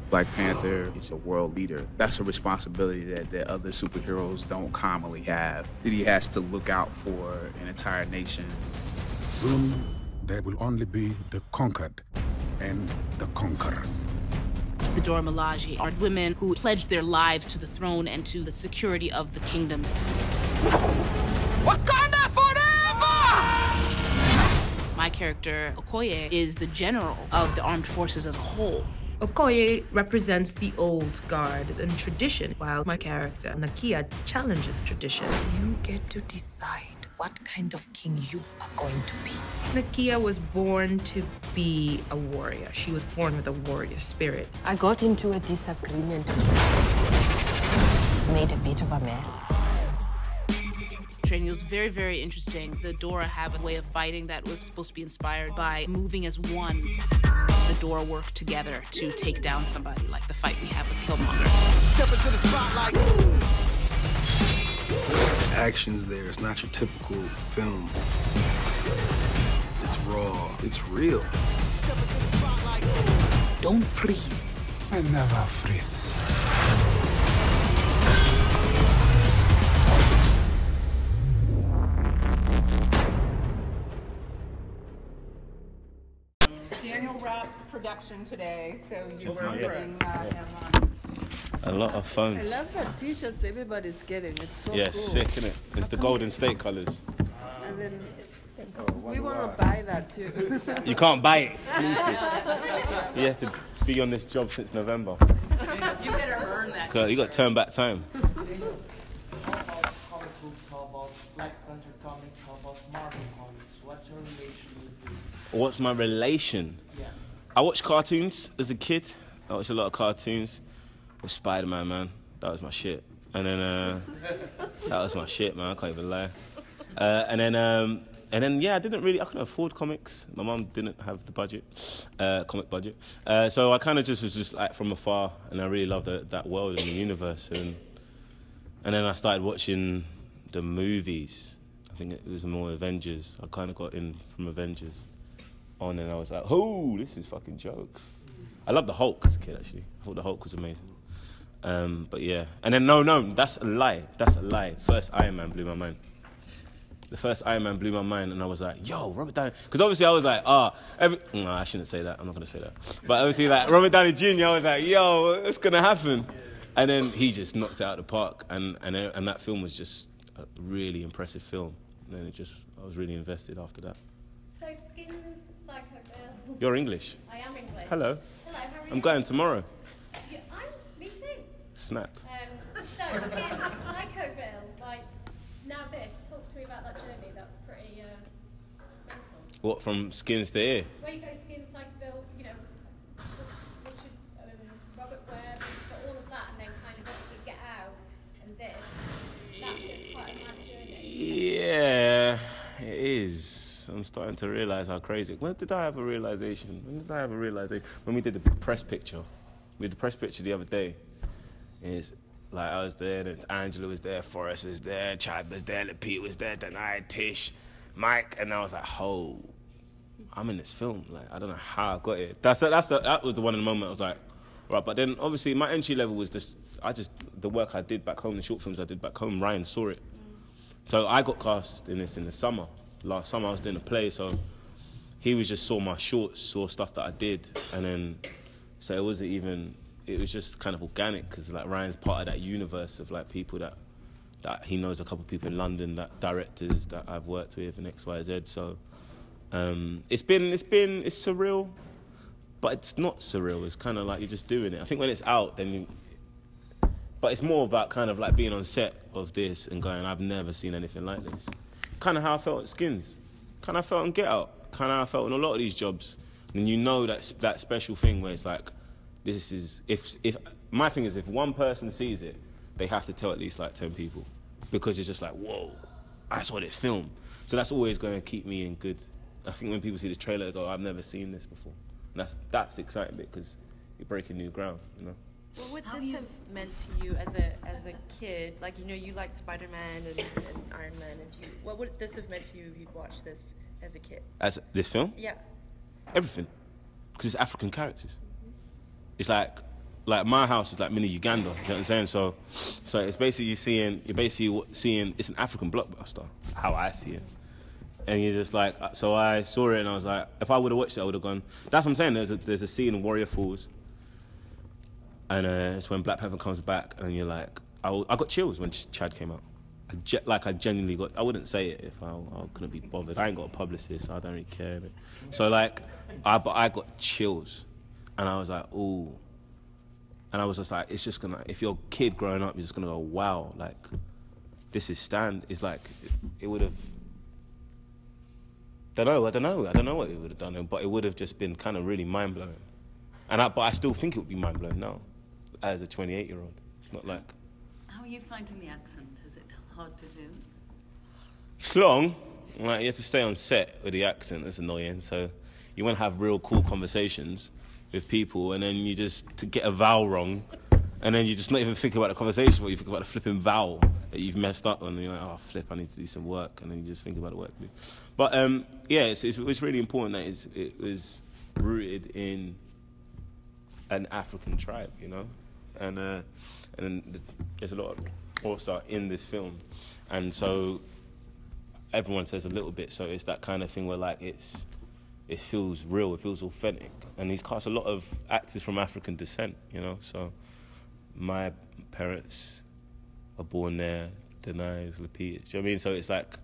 Black Panther is a world leader. That's a responsibility that other superheroes don't commonly have, that he has to look out for an entire nation. Soon, there will only be the conquered and the conquerors. The Dora Milaje are women who pledged their lives to the throne and to the security of the kingdom. Wakanda forever! My character, Okoye, is the general of the armed forces as a whole. Okoye represents the old guard and tradition, while my character, Nakia, challenges tradition. You get to decide what kind of king you are going to be. Nakia was born to be a warrior. She was born with a warrior spirit. I got into a disagreement. Made a bit of a mess. Training was very, very interesting. The Dora have a way of fighting that was supposed to be inspired by moving as one. The Dora work together to take down somebody, like the fight we have with Killmonger. Step into the spotlight. The action's there. It's not your typical film. It's raw. It's real. Step into the spotlight. Don't freeze. I never freeze. Daniel wraps production today, so you were bringing a lot of phones. I love the t-shirts everybody's getting. It's so yeah, cool. sick, isn't it? It's the Golden State colors. And then we want to buy that too. You can't buy it exclusive. You have to be on this job since November. You better earn that. You got to turn back time. How about comic books? How about Black Panther comics? How about Marvel comics? What's your relation with this? What's my relation? Yeah. I watched cartoons as a kid. I watched a lot of cartoons. With Spider-Man, man. That was my shit. And then, that was my shit, man. I can't even lie. And then, yeah, I couldn't afford comics. My mum didn't have the budget, comic budget. So I kind of just was just like from afar, and I really loved that world and the universe. And then I started watching the movies. I think it was more Avengers. I kind of got in from Avengers on, and I was like, oh, this is fucking jokes. I loved the Hulk as a kid, actually. I thought the Hulk was amazing. But yeah. And then, no, that's a lie. That's a lie. First Iron Man blew my mind. The first Iron Man blew my mind, and I was like, yo, Robert Downey. Because obviously I was like, no, I shouldn't say that. I'm not going to say that. But obviously, like, Robert Downey Jr., I was like, yo, what's going to happen? And then he just knocked it out of the park. And that film was just a really impressive film. And then I was really invested after that. So Skins, Psycho Bill. You're English? I am English. Hello. Hello, how are you? I'm going tomorrow. Me too. Snap. So Skins, Psycho Bill, like, now this, talk to me about that journey. That's pretty mental. What, from Skins to here? Where you go Skins, Psycho Bill, you know, Richard, Robert Webb, got all of that, and then kind of obviously get out, and this, that's quite a mad journey. Yeah, it is. I'm starting to realise how crazy. When did I have a realisation? When we did the press picture. We did the press picture the other day. It's like I was there, and Angela was there, Forrest was there, Chad was there, Pete was there, Denai, Tish, Mike, and I was like, oh, I'm in this film. Like, I don't know how I got it. That was the one in the moment I was like, right. But then obviously my entry level was the work I did back home, the short films I did back home. Ryan saw it, so I got cast in this in the summer. Last summer I was doing a play, so he just saw my shorts, saw stuff that I did, and then so it was just kind of organic, because like Ryan's part of that universe of like people that he knows, a couple of people in London, that directors that I've worked with and XYZ. So it's surreal, but it's not surreal. It's kind of like you're just doing it. I think when it's out, but it's more about kind of like being on set of this and going, I've never seen anything like this. Kind of how I felt at Skins, kind of felt on Get Out, kind of how I felt in a lot of these jobs. And you know that special thing where it's like, this is, if my thing is, if one person sees it, they have to tell at least like 10 people, because it's just like, whoa, I saw this film. So that's always going to keep me in good. I think when people see this trailer, they go, I've never seen this before. And that's the exciting bit, because you're breaking new ground, you know. What would this have meant to you as a kid? Like, you know, you liked Spider-Man and Iron Man. What would this have meant to you if you'd watched this as a kid? As this film? Yeah. Everything, because it's African characters. It's like like my house is like mini Uganda. You know what I'm saying? So it's basically seeing it's an African blockbuster, how I see it. And you're just like, so I saw it and I was like, if I would have watched it, I would have gone. That's what I'm saying. There's a scene in Warrior Falls, and it's when Black Panther comes back, and you're like, I got chills when Chad came out. I genuinely got. I wouldn't say it if I couldn't be bothered. I ain't got a publicist, so I don't really care. So like, I got chills, and I was like, ooh. And I was just like, it's just gonna. If you're a kid growing up, you're just gonna go, wow, like, this is It's like, it would have. I don't know what it would have done, but it would have just been kind of really mind blowing. But I still think it would be mind blowing now, as a 28-year-old. It's not like. How are you finding the accent? Is it hard to do? It's long. Like, you have to stay on set with the accent. That's annoying. So you want to have real cool conversations with people, and then you just to get a vowel wrong, and then you just not even think about the conversation, but you think about the flipping vowel that you've messed up on, and you're like, oh, flip, I need to do some work, and then you just think about the work to do. But yeah, it was really important that it was rooted in an African tribe, you know, and there's a lot of also in this film, and so everyone says a little bit, so it's that kind of thing where like it feels real, it feels authentic, and he's cast a lot of actors from African descent, you know, so my parents are born there, Denai's, Lapitas, do you know what I mean? So it's like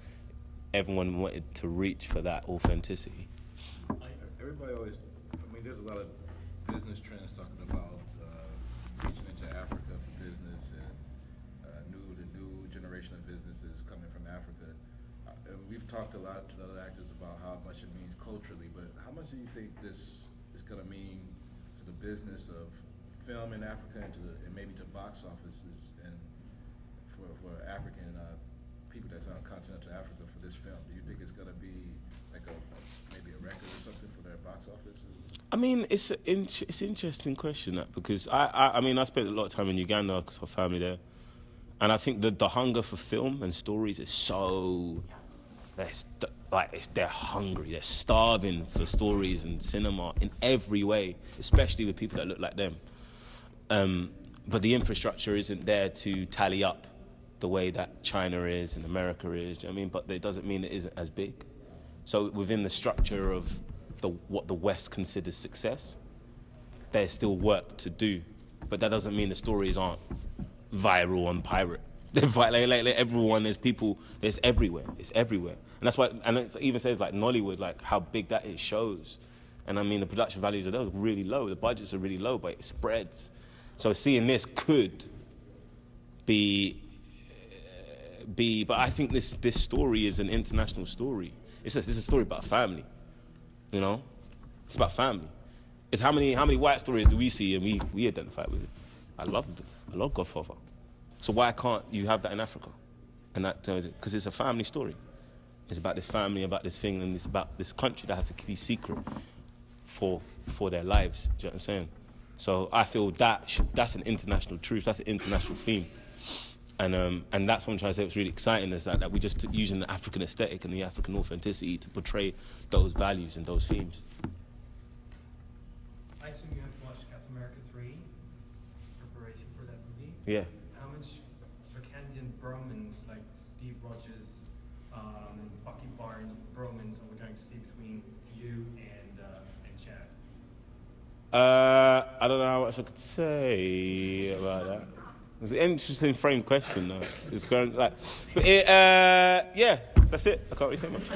everyone wanted to reach for that authenticity. Everybody always, I mean, there's a lot of business trends talking about reaching into Africa for business, and the new generation of businesses coming from Africa. And we've talked a lot to the other actors about how much it means culturally, but how much do you think this is going to mean to the business of film in Africa and maybe to box offices and for African people that's on continental Africa for this film? Do you think it's going to be like maybe a record or something for their box office? I mean, it's an interesting question, that, because I mean, I spent a lot of time in Uganda because I have family there, and I think the hunger for film and stories is so, they're hungry, they're starving for stories and cinema in every way, especially with people that look like them. But the infrastructure isn't there to tally up the way that China is and America is, do you know what I mean? But it doesn't mean it isn't as big. So within the structure of what the West considers success, there's still work to do. But that doesn't mean the stories aren't viral on pirate. Like everyone, there's people, there's everywhere. It's everywhere. And that's why, and it even says like Nollywood, like how big that is shows. And I mean, the production values are those really low. The budgets are really low, but it spreads. So seeing this could be, but I think this story is an international story. It's a story about family, you know? It's about family. It's how many white stories do we see and we identify with it? I love Godfather. So why can't you have that in Africa? And that, because it's a family story. It's about this family, about this thing, and it's about this country that has to be secret for their lives. Do you know what I'm saying? So I feel that's an international truth. That's an international theme. And that's what I'm trying to say. What's really exciting is that we're just using the African aesthetic and the African authenticity to portray those values and those themes. I assume you have watched Captain America 3 in preparation for that movie. Yeah. How much Wakandian bromance, like Steve Rogers and Bucky Barnes bromance, are we going to see between you and Chad? I don't know how much I could say about that. It's an interesting framed question, though. It's going like, but yeah, that's it. I can't really say much.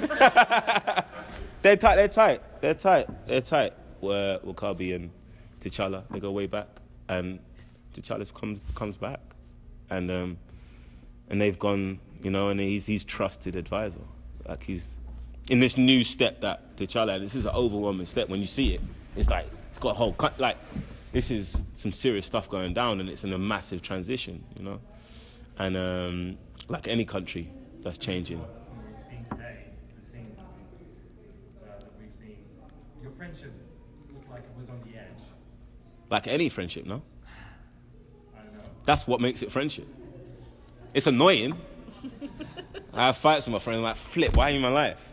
They're tight. Where Wakabi and T'Challa, they go way back, and T'Challa comes back, and they've gone, you know, and he's trusted advisor. Like he's in this new step that T'Challa, and this is an overwhelming step. When you see it, it's like it's got a whole like. This is some serious stuff going down, and it's in a massive transition, you know? And like any country that's changing. We've seen today, the scene that we've seen, your friendship looked like it was on the edge. Like any friendship, no? I don't know. That's what makes it friendship. It's annoying. I have fights with my friends, like, flip, why are you in my life?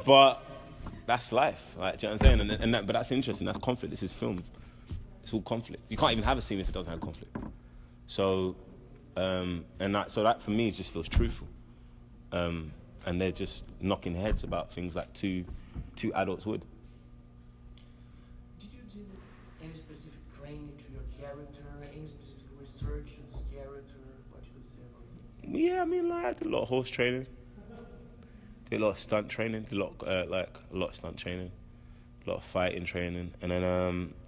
But that's life, like, do you know what I'm saying? But that's interesting, that's conflict, this is film. It's all conflict. You can't even have a scene if it doesn't have conflict. So, so that for me just feels truthful. And they're just knocking heads about things like two adults would. Did you do any specific training to your character, any specific research to this character? What you would say about this? Yeah, I mean, like, I did a lot of horse training. Did a lot of stunt training. Did a lot of stunt training. A lot of fighting training. And then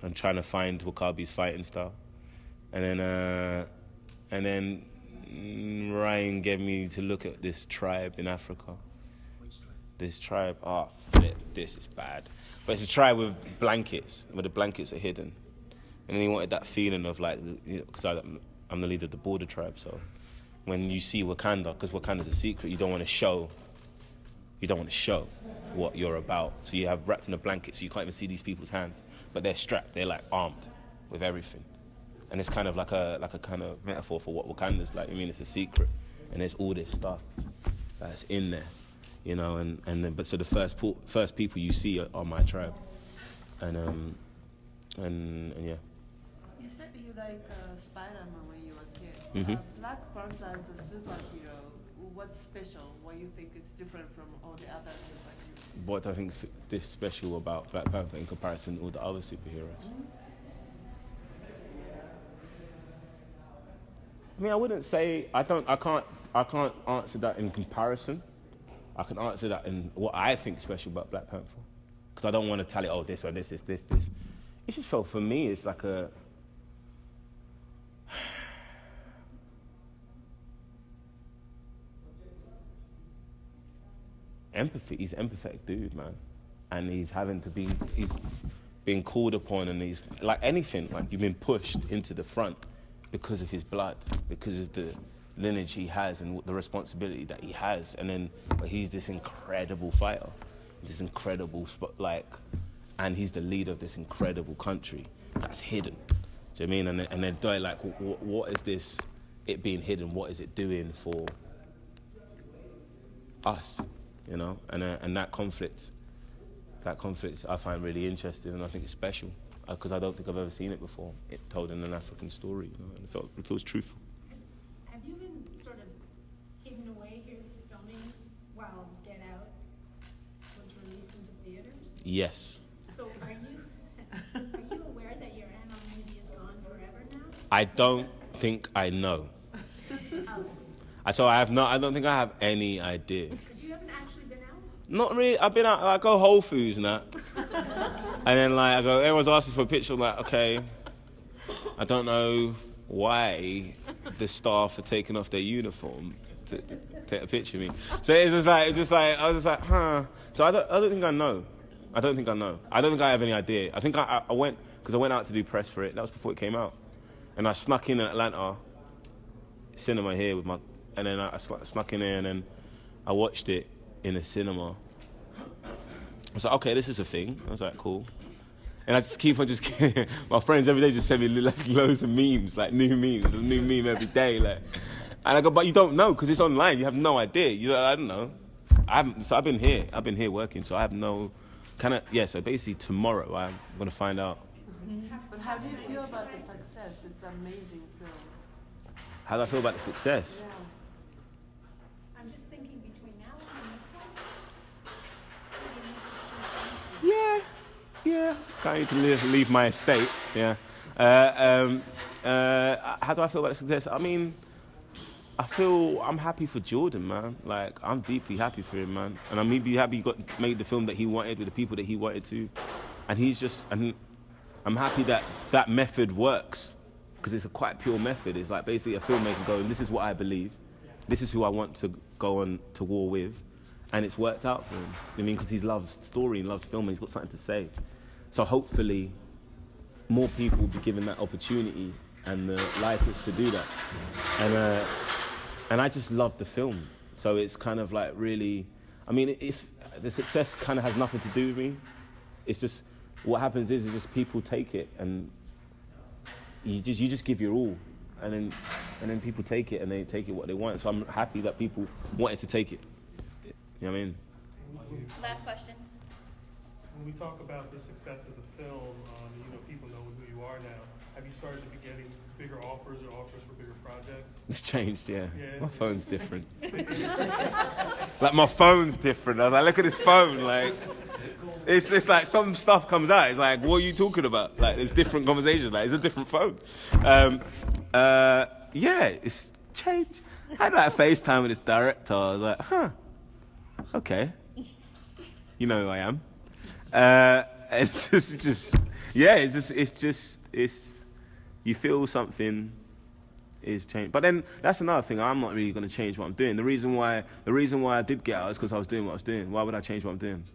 I'm trying to find Wakabi's fighting style. And then Ryan gave me to look at this tribe in Africa. Which tribe? This tribe, flip, this is bad. But it's a tribe with blankets, where the blankets are hidden. And then he wanted that feeling of like, because I'm the leader of the border tribe, so when you see Wakanda, because Wakanda's a secret, you don't want to show what you're about. So you have wrapped in a blanket, so you can't even see these people's hands. But they're strapped, they're like armed with everything. And it's kind of like a kind of metaphor for what Wakanda's like. I mean, it's a secret, and there's all this stuff that's in there, you know. And then, but so the first people you see are my tribe, and yeah. You said you like Spider-Man when you were a kid. Mm-hmm. Black Panther as a superhero. What's special? What you think is different from all the other superheroes? What I think is this special about Black Panther in comparison to all the other superheroes? I mean, I wouldn't say I can't answer that in comparison. I can answer that in what I think is special about Black Panther, because I don't want to tell it. Oh, this or this. It just felt for me it's like a empathy. He's an empathetic dude, man, and he's being called upon, and he's like anything. Like you've been pushed into the front because of his blood, because of the lineage he has and the responsibility that he has. And then but he's this incredible fighter, this incredible and he's the leader of this incredible country that's hidden. Do you know what I mean? And then they're like, what is this? It being hidden, what is it doing for us? You know, and that conflict I find really interesting, and I think it's special because I don't think I've ever seen it before. It told in an African story, you know, and it feels truthful. Have you been sort of hidden away here filming while Get Out was released into theaters? Yes. So are you aware that your anonymity is gone forever now? I don't think I know. So I don't think I have any idea. Because you haven't actually been out? Not really. I've been out. I go Whole Foods and that, and then like I go. Everyone's asking for a picture. I'm like, okay. I don't know why the staff are taking off their uniform to take a picture of me. So it's just like I was just like, huh. So I don't think I know. I don't think I have any idea. I think I went because I went out to do press for it. That was before it came out, and I snuck in Atlanta cinema here with my. And then I snuck in there, and then I watched it in a cinema. I was like, okay, this is a thing. I was like, cool. And I just keep on my friends every day just send me like loads of memes, like new memes. There's a new meme every day, like. And I go, but you don't know because it's online. You have no idea. I don't know. I've been here working, so I have no So basically tomorrow I'm gonna find out. But how do you feel about the success? It's an amazing film. How do I feel about the success? Yeah. I'm just thinking between now and this one. Yeah. I need to leave my estate. Yeah. How do I feel about the success? I mean, I'm happy for Jordan, man. Like, I'm deeply happy for him, man. And I'm happy he made the film that he wanted with the people that he wanted to. And I'm happy that method works. Because it's a quite pure method. It's like basically a filmmaker going, this is what I believe. This is who I want to go on to war with. And it's worked out for him. I mean, because he loves story, he loves film, he's got something to say. So hopefully more people will be given that opportunity and the license to do that. And I just love the film. So it's kind of like really, I mean, if the success kind of has nothing to do with me, it's just, what happens is just people take it and you just give your all, and then people take it and they take it what they want. So I'm happy that people wanted to take it. You know what I mean? Last question. when we talk about the success of the film, you know, people know who you are now. Have you started to be getting bigger offers or offers for bigger projects? It's changed, yeah. My phone's different. Like, my phone's different. I was like, look at this phone. Like, it's like some stuff comes out. It's like, what are you talking about? Like, there's different conversations. Like, it's a different phone. Yeah, it's changed. I had like a FaceTime with this director. I was like, huh, okay. You know who I am. It's just, you feel something is changed. But then that's another thing. I'm not really going to change what I'm doing. The reason why I did get out is because I was doing what I was doing. Why would I change what I'm doing?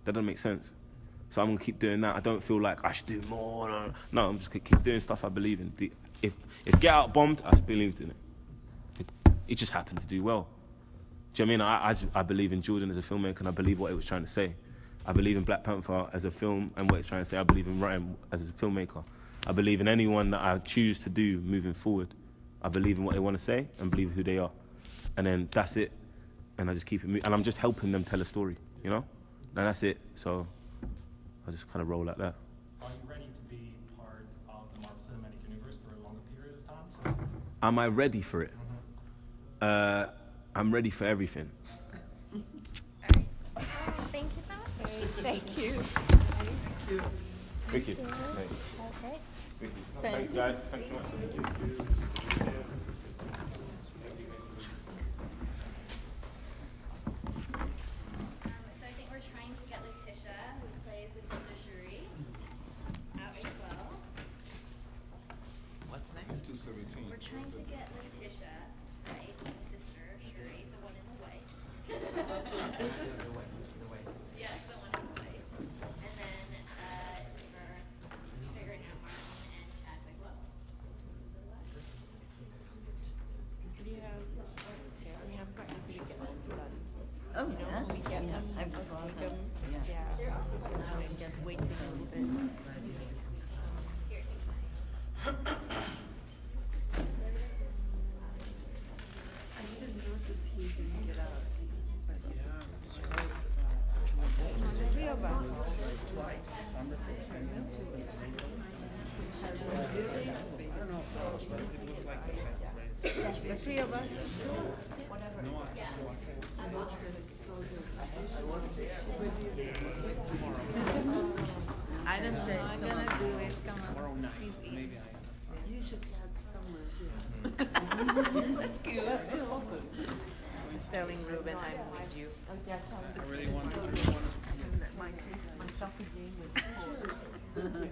That doesn't make sense. So I'm going to keep doing that. I don't feel like I should do more. No, I'm just going to keep doing stuff I believe in. If Get Out bombed, I believed in it. It just happened to do well. Do you know what I mean? I believe in Jordan as a filmmaker, and I believe what it was trying to say. I believe in Black Panther as a film and what it's trying to say. I believe in Ryan as a filmmaker. I believe in anyone that I choose to do moving forward. I believe in what they want to say and believe who they are. And then that's it. And I just keep it moving. And I'm just helping them tell a story, you know? And that's it. So I just kind of roll like that. Are you ready to be part of the Marvel Cinematic Universe for a longer period of time? So? Am I ready for it? I'm ready for everything. Thank you so much. Thank you. Thank you. Thank you. Okay. Thanks, guys. Thanks so much. So I think we're trying to get Letitia, who plays the sister Cherie, out as well. What's next? 217. We're trying to get Letitia, right, sister Cherie, the one in the white. Yes, the one in the white. And then we're figuring out Martin and Chadwick Lowe. We have quite a few weekends on. Oh, you know, yeah. weekend. Yeah. I've just like them. Yeah. I'm just waiting a little bit. I didn't notice he's in Get Out. Three of us. Twice. The three of us. Whatever. I watched it. It's so good. I don't know. I'm gonna do it. Come on. Tomorrow night, maybe I. You should catch somewhere here. That's cute. It's still open. Sterling Rubin, I'm with you. I really want to. My coffee game was cold.